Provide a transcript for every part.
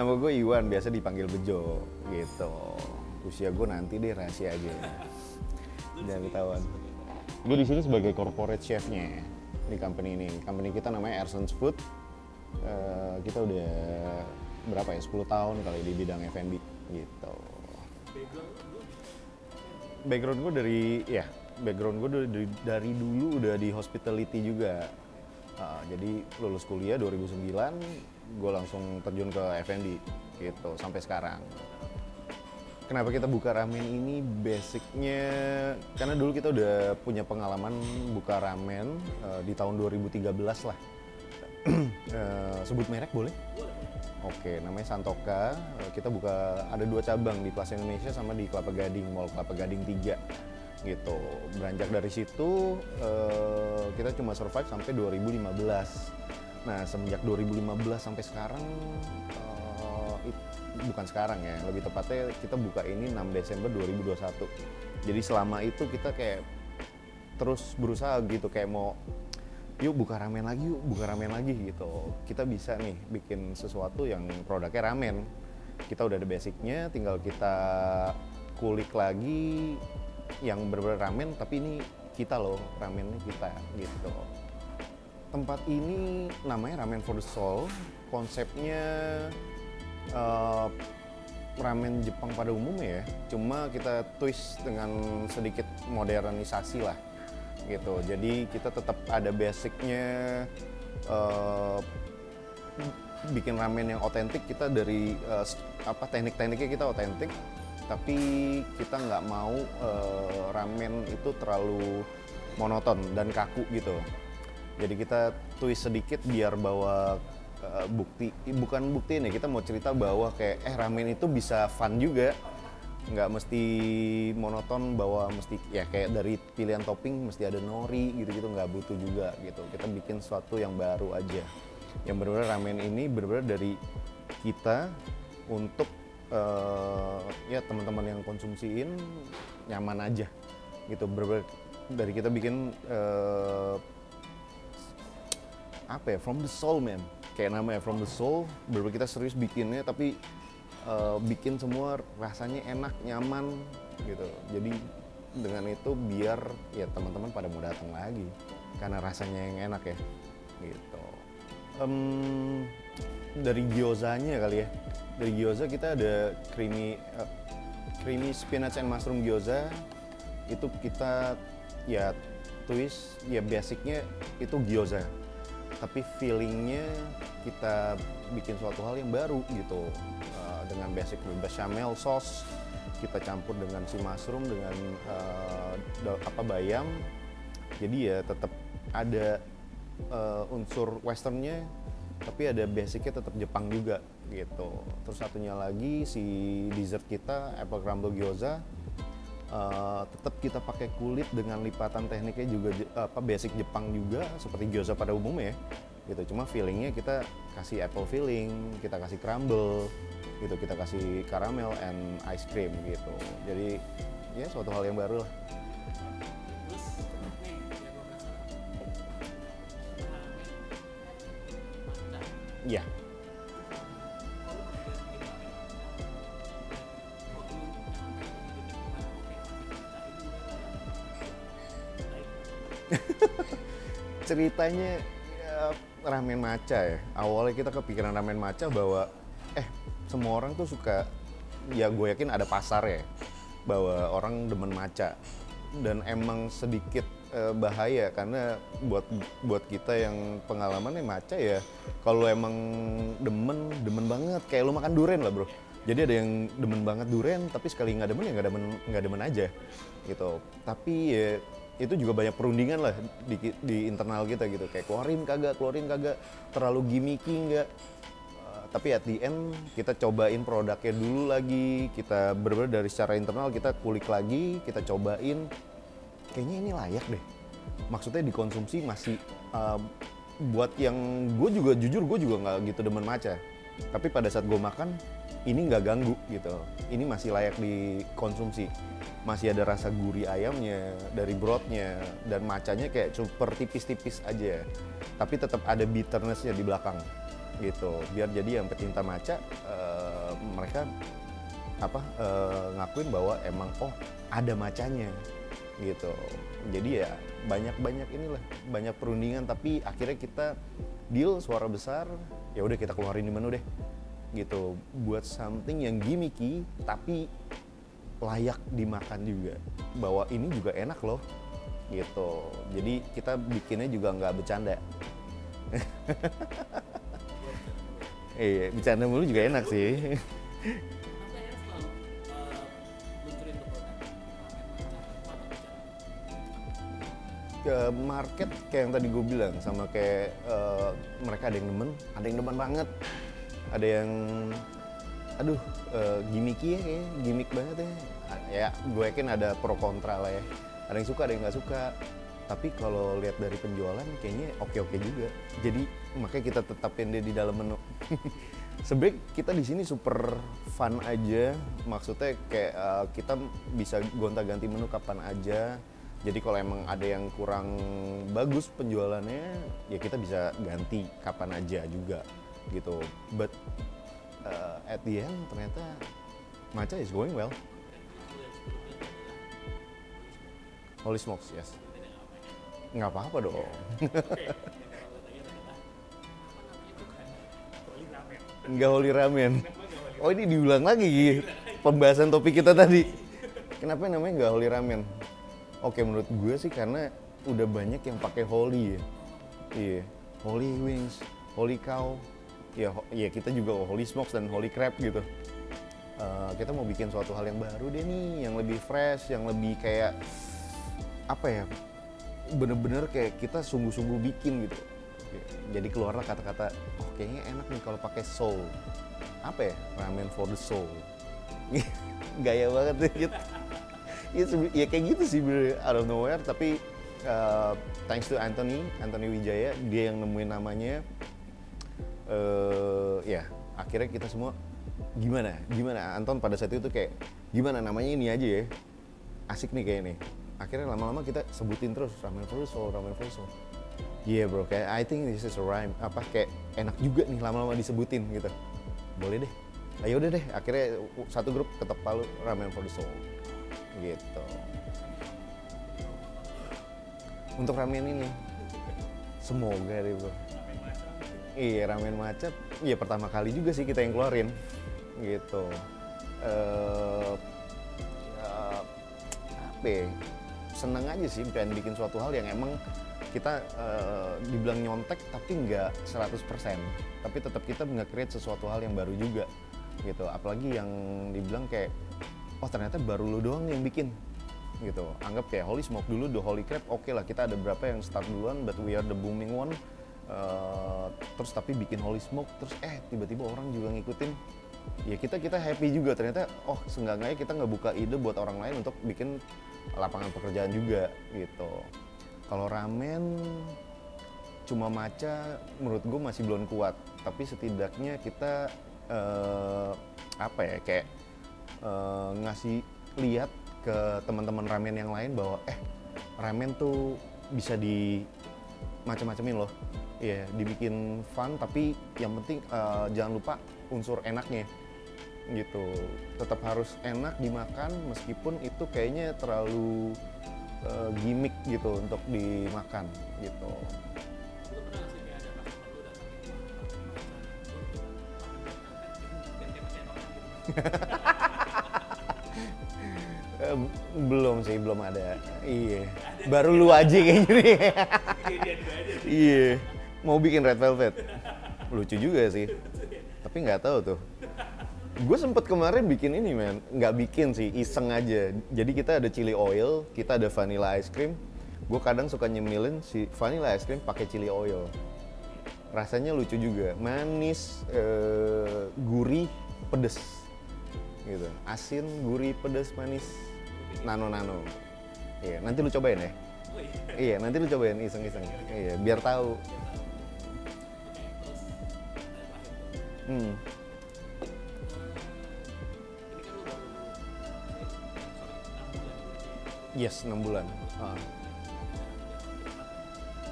Nama gue Iwan, biasa dipanggil Bejo gitu. Usia gue nanti deh rahasia aja. Jangan ketahuan. Gue di sini sebagai corporate chefnya di company ini. Company kita namanya Ersons Food. Kita udah berapa ya? 10 tahun kali di bidang F&B gitu. Background gue dari dulu udah di hospitality juga. Jadi lulus kuliah 2009, gue langsung terjun ke F&B gitu sampai sekarang. Kenapa kita buka ramen ini? Basicnya karena dulu kita udah punya pengalaman buka ramen di tahun 2013 lah. Sebut merek boleh? Oke, namanya Santoka. Kita buka ada 2 cabang di Plaza Indonesia sama di Kelapa Gading, Mall Kelapa Gading 3 gitu. Beranjak dari situ kita cuma survive sampai 2015. Nah, semenjak 2015 sampai sekarang bukan sekarang ya, lebih tepatnya kita buka ini 6 Desember 2021. Jadi selama itu kita kayak terus berusaha gitu, kayak mau yuk buka ramen lagi gitu. Kita bisa nih bikin sesuatu yang produknya ramen. Kita udah ada basicnya, tinggal kita kulik lagi yang bener-bener ramen, tapi ini kita loh, ramennya kita gitu. Tempat ini namanya Ramen for the Soul. Konsepnya ramen Jepang pada umumnya ya, cuma kita twist dengan sedikit modernisasi lah gitu. Jadi kita tetap ada basicnya, bikin ramen yang otentik. Kita dari teknik-tekniknya kita otentik, tapi kita nggak mau ramen itu terlalu monoton dan kaku gitu. Jadi kita twist sedikit biar bawa bukan bukti ini, kita mau cerita bahwa kayak ramen itu bisa fun juga, nggak mesti monoton, bahwa mesti ya kayak dari pilihan topping mesti ada nori gitu-gitu, nggak butuh juga gitu. Kita bikin sesuatu yang baru aja, yang benar-benar ramen ini benar-benar dari kita untuk ya teman-teman yang konsumsiin nyaman aja gitu. Benar-benar dari kita bikin from the soul man, kayak namanya from the soul. Bener-bener kita serius bikinnya, tapi bikin semua rasanya enak, nyaman gitu. Jadi dengan itu biar ya teman-teman pada mau datang lagi karena rasanya yang enak ya gitu. Dari gyozanya kali ya. Dari gyoza kita ada creamy spinach and mushroom gyoza. Itu kita ya twist, ya basicnya itu gyoza, tapi feelingnya kita bikin suatu hal yang baru gitu, dengan basic bechamel sauce kita campur dengan si mushroom dengan bayam. Jadi ya tetap ada unsur westernnya, tapi ada basicnya tetap Jepang juga gitu. Terus satunya lagi si dessert kita apple crumble gyoza, tetap kita pakai kulit dengan lipatan tekniknya juga basic Jepang juga seperti gyoza pada umumnya gitu. Cuma feelingnya kita kasih apple filling, kita kasih crumble gitu, kita kasih caramel and ice cream gitu. Jadi ya suatu hal yang baru lah. Iya. Ceritanya ya, ramen matcha ya. Awalnya kita kepikiran ramen matcha bahwa semua orang tuh suka, ya gue yakin ada pasar ya, bahwa orang demen matcha. Dan emang sedikit bahaya karena buat kita yang pengalamannya matcha ya, kalau emang demen banget, kayak lu makan durian lah bro. Jadi ada yang demen banget durian, tapi sekali nggak demen ya nggak demen aja gitu. Tapi ya itu juga banyak perundingan lah di internal kita gitu, kayak keluarin kagak, terlalu gimmicky nggak. Tapi at the end kita cobain produknya dulu lagi, kita bener-bener dari secara internal kita kulik lagi, kita cobain, kayaknya ini layak deh. Maksudnya dikonsumsi masih, buat yang gue juga nggak gitu demen matcha. Tapi pada saat gue makan, ini nggak ganggu gitu, ini masih layak dikonsumsi. Masih ada rasa gurih ayamnya, dari brothnya, dan matchanya kayak super tipis-tipis aja. Tapi tetap ada bitterness-nya di belakang gitu, biar jadi yang pecinta matcha mereka ngakuin bahwa emang ada macanya gitu. Jadi ya banyak inilah, banyak perundingan, tapi akhirnya kita deal suara besar, ya udah kita keluarin di menu deh gitu, buat something yang gimmicky tapi layak dimakan juga, bahwa ini juga enak loh gitu. Jadi kita bikinnya juga nggak bercanda. Iya, bercanda mulu juga enak sih. Ke market kayak yang tadi gue bilang, sama kayak mereka ada yang demen banget, ada yang gimmicky ya, kayaknya gimmick banget ya. Ya gue yakin ada pro kontra lah ya, ada yang suka ada yang nggak suka, tapi kalau lihat dari penjualan kayaknya oke juga, jadi makanya kita tetapin dia di dalam menu. Sebenarnya kita di sini super fun aja, maksudnya kayak kita bisa gonta-ganti menu kapan aja. Jadi kalau emang ada yang kurang bagus penjualannya, ya kita bisa ganti kapan aja juga gitu. But at the end ternyata matcha is going well. Holy smokes, yes. Nggak apa-apa dong. Nggak holy ramen. Oh ini diulang lagi pembahasan topik kita tadi. Kenapa namanya nggak holy ramen? Oke, menurut gue sih karena udah banyak yang pakai holy ya. Iya, holy wings, holy cow. Ya kita juga holy smokes dan holy crab gitu. Kita mau bikin suatu hal yang baru deh nih, yang lebih fresh, yang lebih kayak apa ya? Bener-bener kayak kita sungguh-sungguh bikin gitu. Jadi keluarlah kata-kata, kayaknya enak nih kalau pakai soul. Apa ya? Ramen for the soul. Gaya banget deh gitu. Ya kayak gitu sih bener, out of nowhere, tapi thanks to Anthony Wijaya, dia yang nemuin namanya. Ya akhirnya kita semua gimana Anton pada saat itu kayak gimana namanya ini aja ya, asik nih kayak nih. Akhirnya lama-lama kita sebutin terus ramen for the soul. Iya bro, kayak I think this is a rhyme, kayak enak juga nih lama-lama disebutin gitu. Boleh deh, ayo deh. Akhirnya satu grup ketok palu ramen for the soul gitu. Untuk ramen ini semoga deh bro. Iya, ramen matcha ya pertama kali juga sih kita yang keluarin gitu. Seneng aja sih pengen bikin suatu hal yang emang kita dibilang nyontek tapi nggak 100%, tapi tetap kita nge-create sesuatu hal yang baru juga gitu. Apalagi yang dibilang kayak ternyata baru lu doang yang bikin gitu. Anggap kayak holy smoke dulu, the holy crab, oke lah kita ada berapa yang start duluan, but we are the booming one. Terus tapi bikin holy smoke, terus tiba-tiba orang juga ngikutin. Ya kita happy juga ternyata. Seenggaknya kita ngebuka ide buat orang lain untuk bikin lapangan pekerjaan juga gitu. Kalau ramen cuma matcha menurut gue masih belum kuat, tapi setidaknya kita kayak ngasih lihat ke teman-teman ramen yang lain bahwa ramen tuh bisa di macam-macamin loh. Iya, dibikin fun, tapi yang penting jangan lupa unsur enaknya gitu. Tetap harus enak dimakan meskipun itu kayaknya terlalu gimmick gitu untuk dimakan gitu. Belum ada. Iya. Baru lu aja kayaknya nih. Iya. Mau bikin red velvet. Lucu juga sih. Tapi nggak tahu tuh. Gue sempet kemarin bikin ini nggak bikin sih, iseng aja. Jadi kita ada chili oil, kita ada vanilla ice cream. Gue kadang suka nyemilin si vanilla ice cream pakai chili oil. Rasanya lucu juga, manis, gurih, pedes. Gitu. Asin, gurih, pedes, manis, nano. Iya, nanti lu cobain ya. Iya, nanti lu cobain iseng-iseng. Iya, biar tahu. Yes, 6 bulan.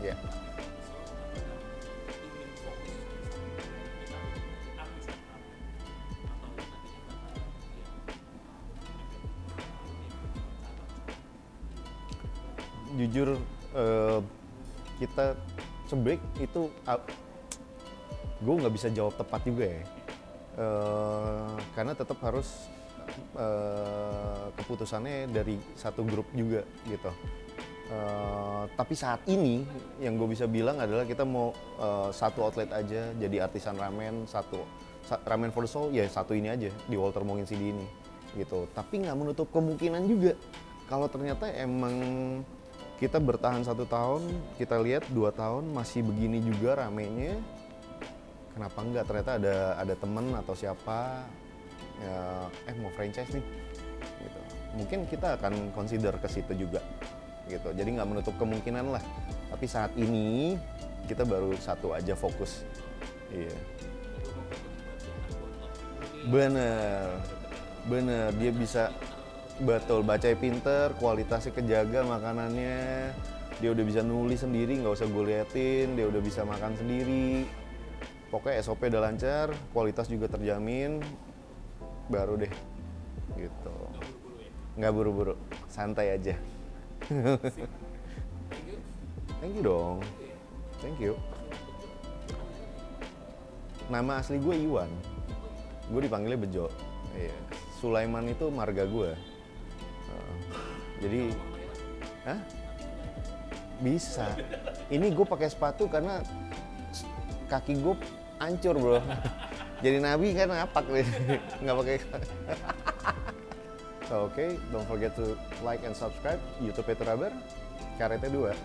Iya. jujur kita sebreak itu gue nggak bisa jawab tepat juga ya. Karena tetap harus keputusannya dari satu grup juga gitu. Tapi saat ini yang gue bisa bilang adalah kita mau satu outlet aja, jadi artisan ramen, ramen for the soul ya satu ini aja di Walter Mongin CD ini gitu. Tapi nggak menutup kemungkinan juga kalau ternyata emang kita bertahan 1 tahun, kita lihat 2 tahun masih begini juga ramenya, kenapa enggak, ternyata ada temen atau siapa mau franchise nih gitu. Mungkin kita akan consider ke situ juga gitu. Jadi nggak menutup kemungkinan lah, tapi saat ini kita baru satu aja fokus. Iya, bener dia bisa betul bacanya pinter, kualitasnya kejaga makanannya, dia udah bisa nulis sendiri, nggak usah gue liatin, dia udah bisa makan sendiri. Pokoknya SOP udah lancar, kualitas juga terjamin, baru deh gitu. Nggak buru-buru, santai aja. Thank you dong, thank you. Nama asli gue Iwan, gue dipanggilnya Bejo. Iya. Sulaiman itu marga gue. Jadi, bisa. Ini gue pakai sepatu karena kaki gue hancur bro. Jadi nabi kan ngapak nih, nggak pakai. So, okay, don't forget to like and subscribe YouTube Peter Raber, Karete 2.